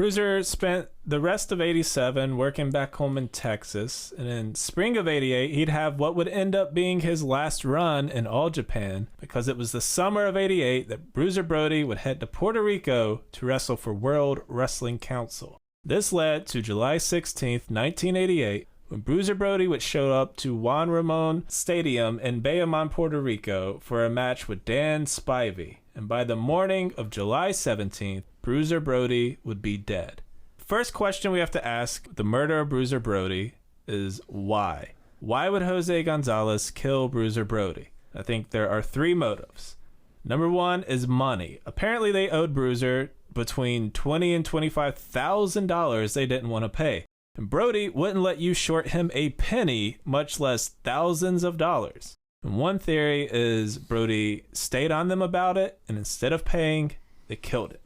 Bruiser spent the rest of 87 working back home in Texas, and in spring of 88, he'd have what would end up being his last run in All Japan, because it was the summer of 88 that Bruiser Brody would head to Puerto Rico to wrestle for World Wrestling Council. This led to July 16th, 1988, when Bruiser Brody would show up to Juan Ramon Stadium in Bayamon, Puerto Rico for a match with Dan Spivey. And by the morning of July 17th, Bruiser Brody would be dead. First question we have to ask the murder of Bruiser Brody is why? Why would Jose Gonzalez kill Bruiser Brody? I think there are three motives. Number one is money. Apparently they owed Bruiser between $20,000 and $25,000 they didn't want to pay. And Brody wouldn't let you short him a penny, much less thousands of dollars. And one theory is Brody stayed on them about it, and instead of paying, they killed him.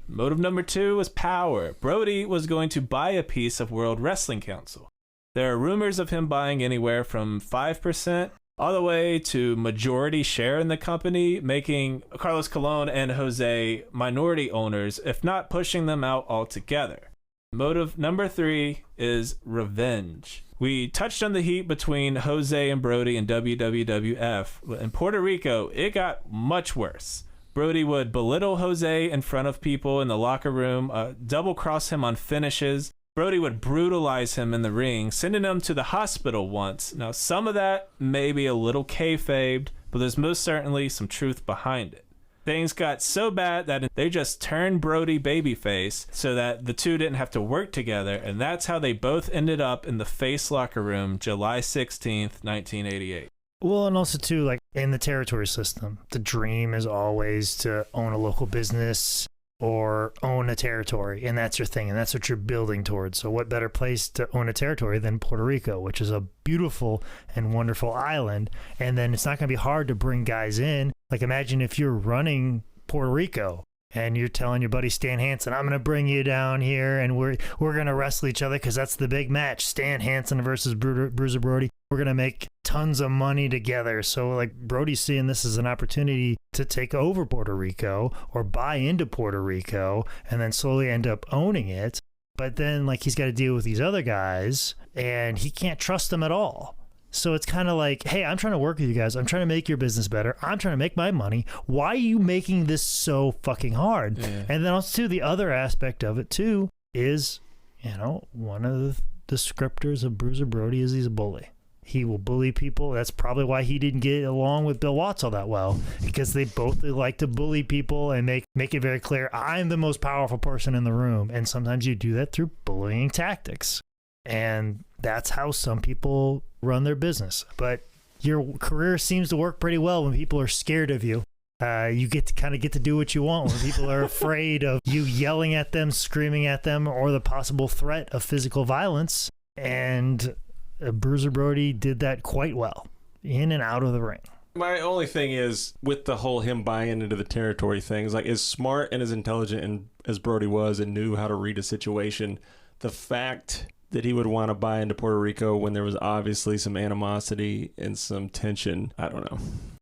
Motive number two was power. Brody was going to buy a piece of World Wrestling Council. There are rumors of him buying anywhere from 5% all the way to majority share in the company, making Carlos Colon and Jose minority owners, if not pushing them out altogether. Motive number three is revenge. We touched on the heat between Jose and Brody in WWF. In Puerto Rico, it got much worse. Brody would belittle Jose in front of people in the locker room, double-cross him on finishes. Brody would brutalize him in the ring, sending him to the hospital once. Now, some of that may be a little kayfabed, but there's most certainly some truth behind it. Things got so bad that they just turned Brody babyface so that the two didn't have to work together, and that's how they both ended up in the face locker room July 16th, 1988. Well, and also, too, like in the territory system, the dream is always to own a local business or own a territory, and that's your thing, and that's what you're building towards. So what better place to own a territory than Puerto Rico, which is a beautiful and wonderful island, and then it's not going to be hard to bring guys in. Like, imagine if you're running Puerto Rico and you're telling your buddy Stan Hansen, I'm going to bring you down here and we're going to wrestle each other because that's the big match, Stan Hansen versus Bruiser Brody. We're going to make tons of money together. So like Brody's seeing this as an opportunity to take over Puerto Rico or buy into Puerto Rico and then slowly end up owning it. But then like he's got to deal with these other guys and he can't trust them at all. So it's kind of like, hey, I'm trying to work with you guys. I'm trying to make your business better. I'm trying to make my money. Why are you making this so fucking hard? Yeah. And then also, too, the other aspect of it, too, is, you know, one of the descriptors of Bruiser Brody is he's a bully. He will bully people. That's probably why he didn't get along with Bill Watts all that well, because they both like to bully people and make it very clear, I'm the most powerful person in the room. And sometimes you do that through bullying tactics. And that's how some people run their business. But your career seems to work pretty well when people are scared of you. You get to do what you want when people are afraid of you yelling at them, screaming at them, or the possible threat of physical violence. And Bruiser Brody did that quite well, in and out of the ring. My only thing is, with the whole him buying into the territory things, like as smart and as intelligent and as Brody was and knew how to read a situation, the fact that he would want to buy into Puerto Rico when there was obviously some animosity and some tension, I don't know.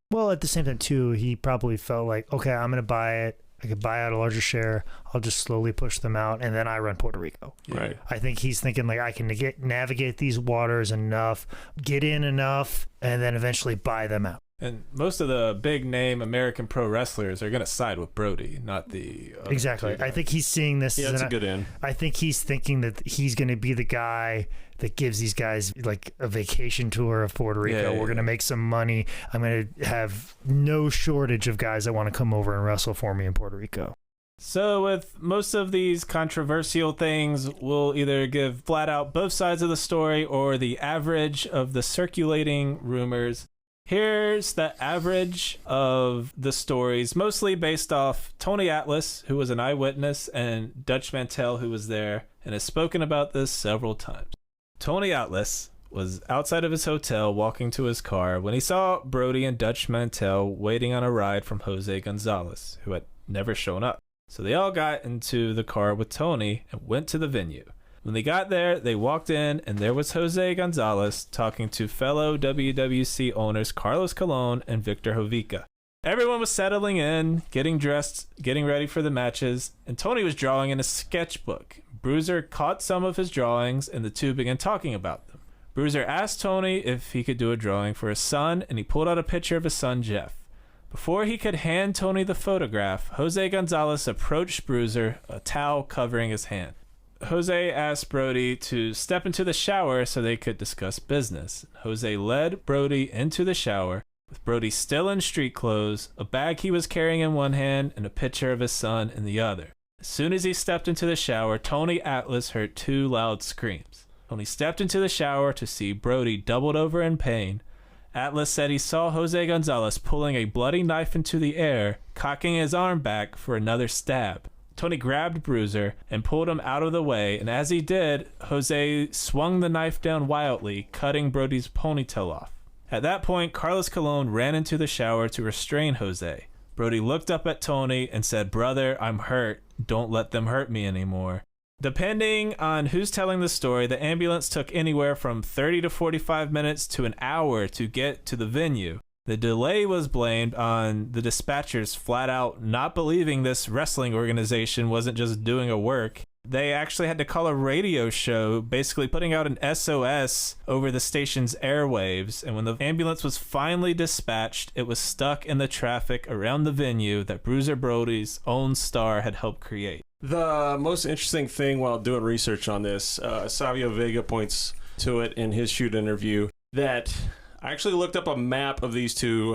Well, at the same time, too, he probably felt like, okay, I'm going to buy it. I could buy out a larger share. I'll just slowly push them out, and then I run Puerto Rico. Right. I think he's thinking, like, I can navigate these waters enough, get in enough, and then eventually buy them out. And most of the big name American pro wrestlers are going to side with Brody, not the other exactly. I think he's seeing this. Yeah, that's a good end. I think he's thinking that he's going to be the guy that gives these guys like a vacation tour of Puerto Rico. We're going to make some money. I'm going to have no shortage of guys that want to come over and wrestle for me in Puerto Rico. So with most of these controversial things, we'll either give flat out both sides of the story or the average of the circulating rumors. Here's the average of the stories, mostly based off Tony Atlas, who was an eyewitness, and Dutch Mantel, who was there, and has spoken about this several times. Tony Atlas was outside of his hotel walking to his car when he saw Brody and Dutch Mantel waiting on a ride from Jose Gonzalez, who had never shown up. So they all got into the car with Tony and went to the venue. When they got there, they walked in, and there was Jose Gonzalez talking to fellow WWC owners Carlos Colon and Victor Jovica. Everyone was settling in, getting dressed, getting ready for the matches, and Tony was drawing in a sketchbook. Bruiser caught some of his drawings, and the two began talking about them. Bruiser asked Tony if he could do a drawing for his son, and he pulled out a picture of his son, Jeff. Before he could hand Tony the photograph, Jose Gonzalez approached Bruiser, a towel covering his hand. Jose asked Brody to step into the shower so they could discuss business. Jose led Brody into the shower, with Brody still in street clothes, a bag he was carrying in one hand, and a picture of his son in the other. As soon as he stepped into the shower, Tony Atlas heard two loud screams. Tony stepped into the shower to see Brody doubled over in pain. Atlas said he saw Jose Gonzalez pulling a bloody knife into the air, cocking his arm back for another stab. Tony grabbed Bruiser and pulled him out of the way, and as he did, Jose swung the knife down wildly, cutting Brody's ponytail off. At that point, Carlos Colon ran into the shower to restrain Jose. Brody looked up at Tony and said, "Brother, I'm hurt. Don't let them hurt me anymore." Depending on who's telling the story, the ambulance took anywhere from 30 to 45 minutes to an hour to get to the venue. The delay was blamed on the dispatchers flat out not believing this wrestling organization wasn't just doing a work. They actually had to call a radio show, basically putting out an SOS over the station's airwaves. And when the ambulance was finally dispatched, it was stuck in the traffic around the venue that Bruiser Brody's own star had helped create. The most interesting thing while doing research on this, Savio Vega points to it in his shoot interview, that I actually looked up a map of these two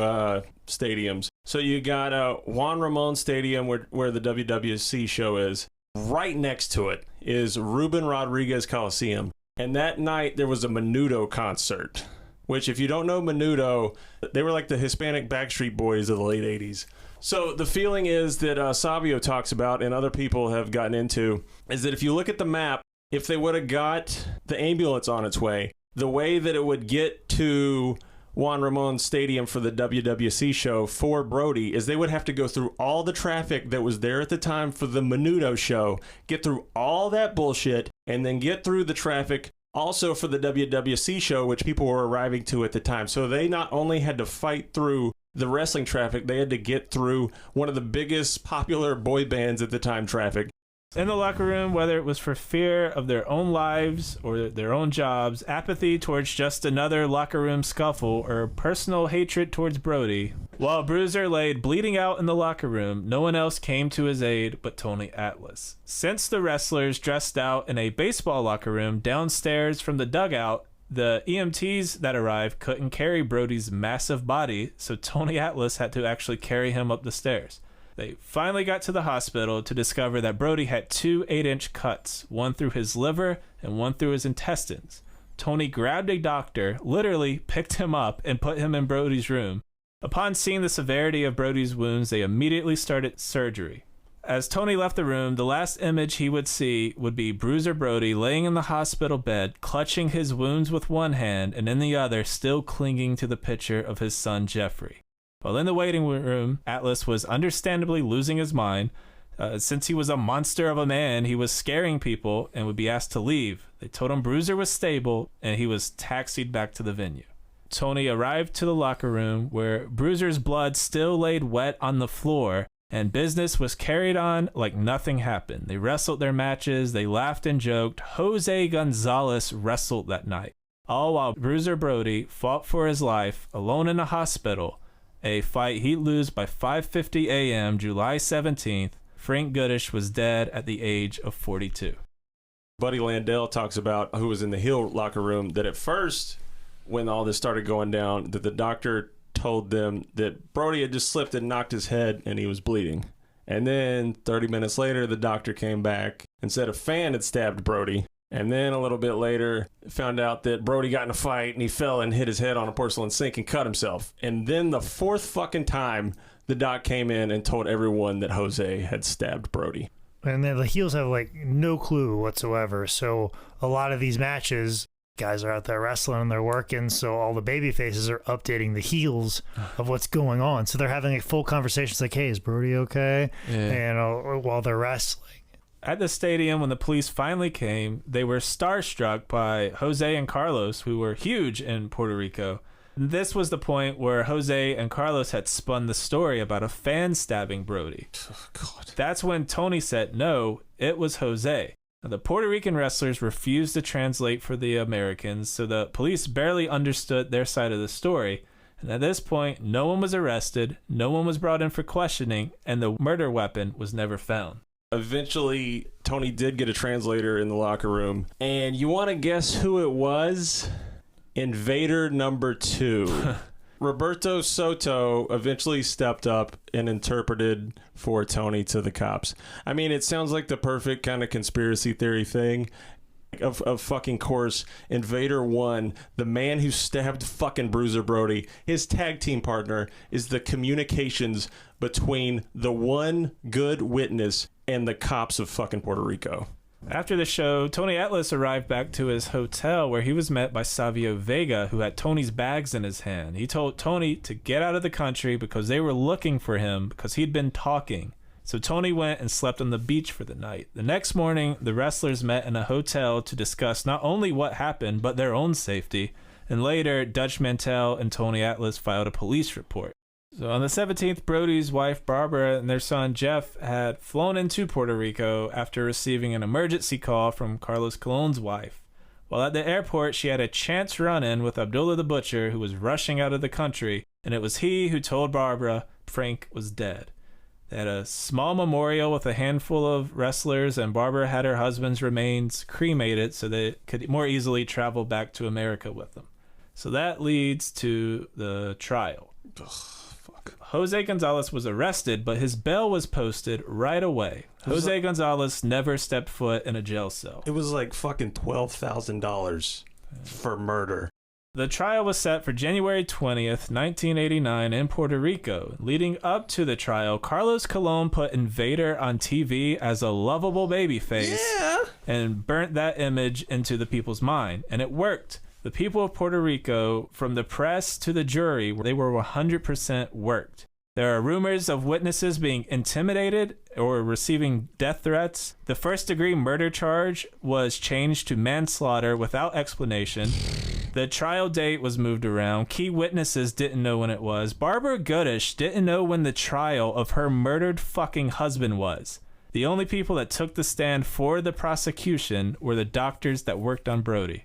stadiums. So you got Juan Ramon Stadium where the WWC show is. Right next to it is Ruben Rodriguez Coliseum. And that night there was a Menudo concert, which if you don't know Menudo, they were like the Hispanic Backstreet Boys of the late 80s. So the feeling is that Savio talks about and other people have gotten into is that if you look at the map, if they would have got the ambulance on its way, the way that it would get to Juan Ramon Stadium for the WWC show for Brody is they would have to go through all the traffic that was there at the time for the Menudo show, get through all that bullshit, and then get through the traffic also for the WWC show, which people were arriving to at the time. So they not only had to fight through the wrestling traffic, they had to get through one of the biggest popular boy bands at the time traffic. In the locker room, whether it was for fear of their own lives or their own jobs, apathy towards just another locker room scuffle, or personal hatred towards Brody, while Bruiser laid bleeding out in the locker room, no one else came to his aid but Tony Atlas. Since the wrestlers dressed out in a baseball locker room downstairs from the dugout, the EMTs that arrived couldn't carry Brody's massive body, so Tony Atlas had to actually carry him up the stairs. They finally got to the hospital to discover that Brody had two 8-inch cuts, one through his liver and one through his intestines. Tony grabbed a doctor, literally picked him up, and put him in Brody's room. Upon seeing the severity of Brody's wounds, they immediately started surgery. As Tony left the room, the last image he would see would be Bruiser Brody laying in the hospital bed, clutching his wounds with one hand, and in the other still clinging to the picture of his son Jeffrey. While in the waiting room, Atlas was understandably losing his mind. Since he was a monster of a man, he was scaring people and would be asked to leave. They told him Bruiser was stable, and he was taxied back to the venue. Tony arrived to the locker room, where Bruiser's blood still laid wet on the floor, and business was carried on like nothing happened. They wrestled their matches, they laughed and joked. Jose Gonzalez wrestled that night, all while Bruiser Brody fought for his life alone in a hospital. A fight he'd lose by 5:50 a.m. July 17th. Frank Goodish was dead at the age of 42. Buddy Landell talks about, who was in the heel locker room, that at first, when all this started going down, that the doctor told them that Brody had just slipped and knocked his head and he was bleeding. And then 30 minutes later, the doctor came back and said a fan had stabbed Brody. And then a little bit later, found out that Brody got in a fight and he fell and hit his head on a porcelain sink and cut himself. And then the fourth fucking time, the doc came in and told everyone that Jose had stabbed Brody. And then the heels have like no clue whatsoever. So a lot of these matches, guys are out there wrestling and they're working. So all the baby faces are updating the heels of what's going on. So they're having a full conversation. It's like, hey, is Brody okay? Yeah. And while they're wrestling. At the stadium, when the police finally came, they were starstruck by Jose and Carlos, who were huge in Puerto Rico. This was the point where Jose and Carlos had spun the story about a fan stabbing Brody. Oh, God. That's when Tony said, no, it was Jose. Now, the Puerto Rican wrestlers refused to translate for the Americans, so the police barely understood their side of the story. And at this point, no one was arrested, no one was brought in for questioning, and the murder weapon was never found. Eventually, Tony did get a translator in the locker room. And you want to guess who it was? Invader number 2. Roberto Soto eventually stepped up and interpreted for Tony to the cops. I mean, it sounds like the perfect kind of conspiracy theory thing. Of fucking course, Invader 1, the man who stabbed fucking Bruiser Brody, his tag team partner, is the communications between the one good witness and the cops of fucking Puerto Rico. After the show, Tony Atlas arrived back to his hotel where he was met by Savio Vega, who had Tony's bags in his hand. He told Tony to get out of the country because they were looking for him because he'd been talking. So Tony went and slept on the beach for the night. The next morning, the wrestlers met in a hotel to discuss not only what happened, but their own safety. And later, Dutch Mantel and Tony Atlas filed a police report. So on the 17th, Brody's wife, Barbara, and their son, Jeff, had flown into Puerto Rico after receiving an emergency call from Carlos Colon's wife. While at the airport, she had a chance run-in with Abdullah the Butcher, who was rushing out of the country, and it was he who told Barbara Frank was dead. They had a small memorial with a handful of wrestlers, and Barbara had her husband's remains cremated so they could more easily travel back to America with them. So that leads to the trial. Ugh, fuck. Jose Gonzalez was arrested, but his bail was posted right away. Jose Gonzalez never stepped foot in a jail cell. It was like fucking $12,000 for murder. The trial was set for January 20th, 1989 in Puerto Rico. Leading up to the trial, Carlos Colon put Invader on TV as a lovable babyface and burnt that image into the people's mind. And it worked. The people of Puerto Rico, from the press to the jury, they were 100% worked. There are rumors of witnesses being intimidated or receiving death threats. The first-degree murder charge was changed to manslaughter without explanation. The trial date was moved around. Key witnesses didn't know when it was. Barbara Goodish didn't know when the trial of her murdered fucking husband was. The only people that took the stand for the prosecution were the doctors that worked on Brody.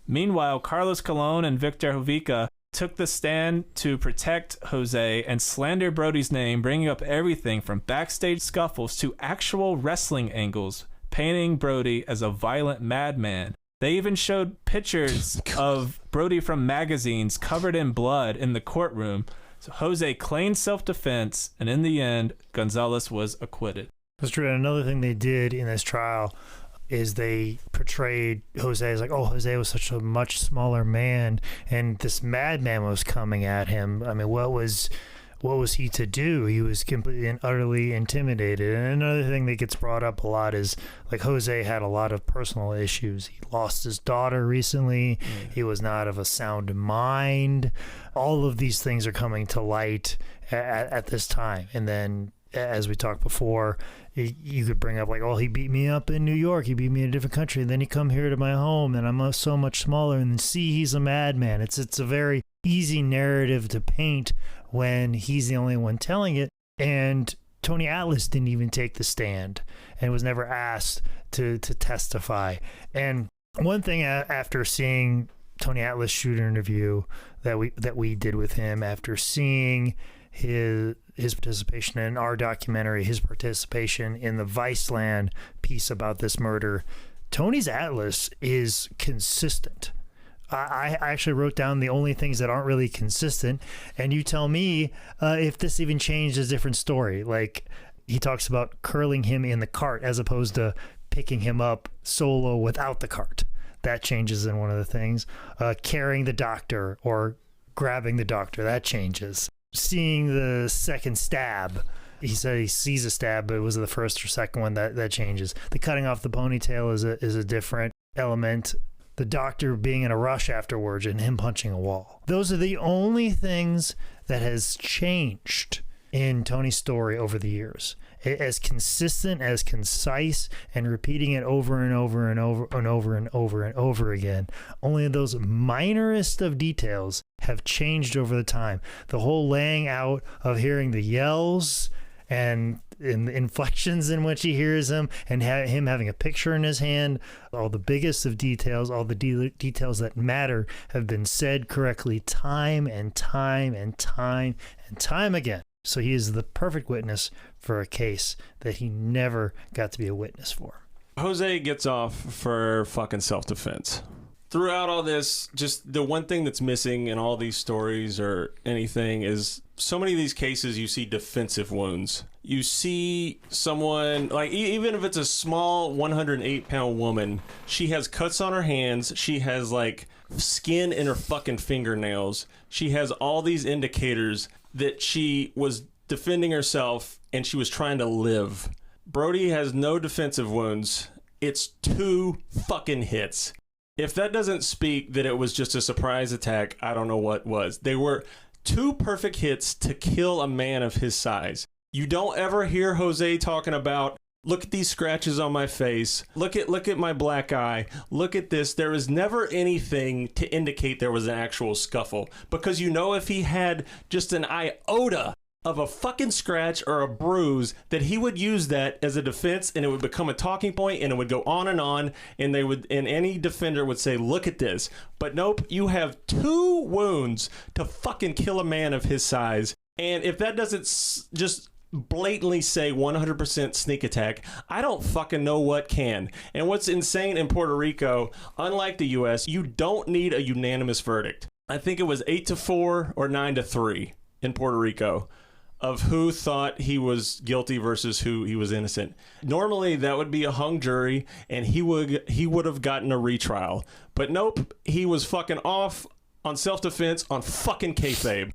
Meanwhile, Carlos Colon and Victor Jovica took the stand to protect Jose and slander Brody's name, bringing up everything from backstage scuffles to actual wrestling angles, painting Brody as a violent madman. They even showed pictures of Brody from magazines covered in blood in the courtroom. So Jose claimed self-defense, and in the end, Gonzalez was acquitted. That's true. And another thing they did in this trial is they portrayed Jose as like, oh, Jose was such a much smaller man, and this madman was coming at him. I mean, what was he to do? He was completely and utterly intimidated. And another thing that gets brought up a lot is like Jose had a lot of personal issues. He lost his daughter recently. He was not of a sound mind. All of these things are coming to light at this time. And then, as we talked before, you could bring up like, oh, he beat me up in New York. He beat me in a different country. And then he come here to my home and I'm so much smaller. And then see, he's a madman. It's a very easy narrative to paint when he's the only one telling it. And Tony Atlas didn't even take the stand and was never asked to testify. And one thing after seeing Tony Atlas shoot an interview that we did with him, after seeing his participation in our documentary, his participation in the Viceland piece about this murder, Tony's Atlas is consistent. I actually wrote down the only things that aren't really consistent, and you tell me if this even changed a different story. Like, he talks about curling him in the cart as opposed to picking him up solo without the cart. That changes in one of the things. Carrying the doctor or grabbing the doctor, that changes. Seeing the second stab, he said he sees a stab, but it was the first or second one that changes. The cutting off the ponytail is a different element. The doctor being in a rush afterwards and him punching a wall. Those are the only things that has changed in Tony's story over the years. As consistent, as concise, and repeating it over and over and over and over and over and over again. Only those minorest of details have changed over the time. The whole laying out of hearing the yells and in the inflections in which he hears them, and him having a picture in his hand, all the biggest of details, all the details that matter have been said correctly time and time and time and time again. So he is the perfect witness for a case that he never got to be a witness for. Jose gets off for fucking self-defense. Throughout all this, just the one thing that's missing in all these stories or anything is so many of these cases you see defensive wounds. You see someone, like even if it's a small 108-pound woman, she has cuts on her hands, she has like skin in her fucking fingernails, she has all these indicators that she was defending herself and she was trying to live. Brody has no defensive wounds. It's 2 fucking hits. If that doesn't speak that it was just a surprise attack, I don't know what was. They were 2 perfect hits to kill a man of his size. You don't ever hear Jose talking about, look at these scratches on my face, look at my black eye, look at this. There is never anything to indicate there was an actual scuffle, because you know if he had just an iota of a fucking scratch or a bruise, that he would use that as a defense, and it would become a talking point, and it would go on, and any defender would say, look at this. But nope, you have 2 wounds to fucking kill a man of his size. And if that doesn't just blatantly say 100% sneak attack, I don't fucking know what can. And what's insane in Puerto Rico, unlike the US, you don't need a unanimous verdict. I think it was 8-4 or 9-3 in Puerto Rico of who thought he was guilty versus who he was innocent. Normally that would be a hung jury and he would have gotten a retrial. But nope, he was fucking off on self-defense on fucking kayfabe.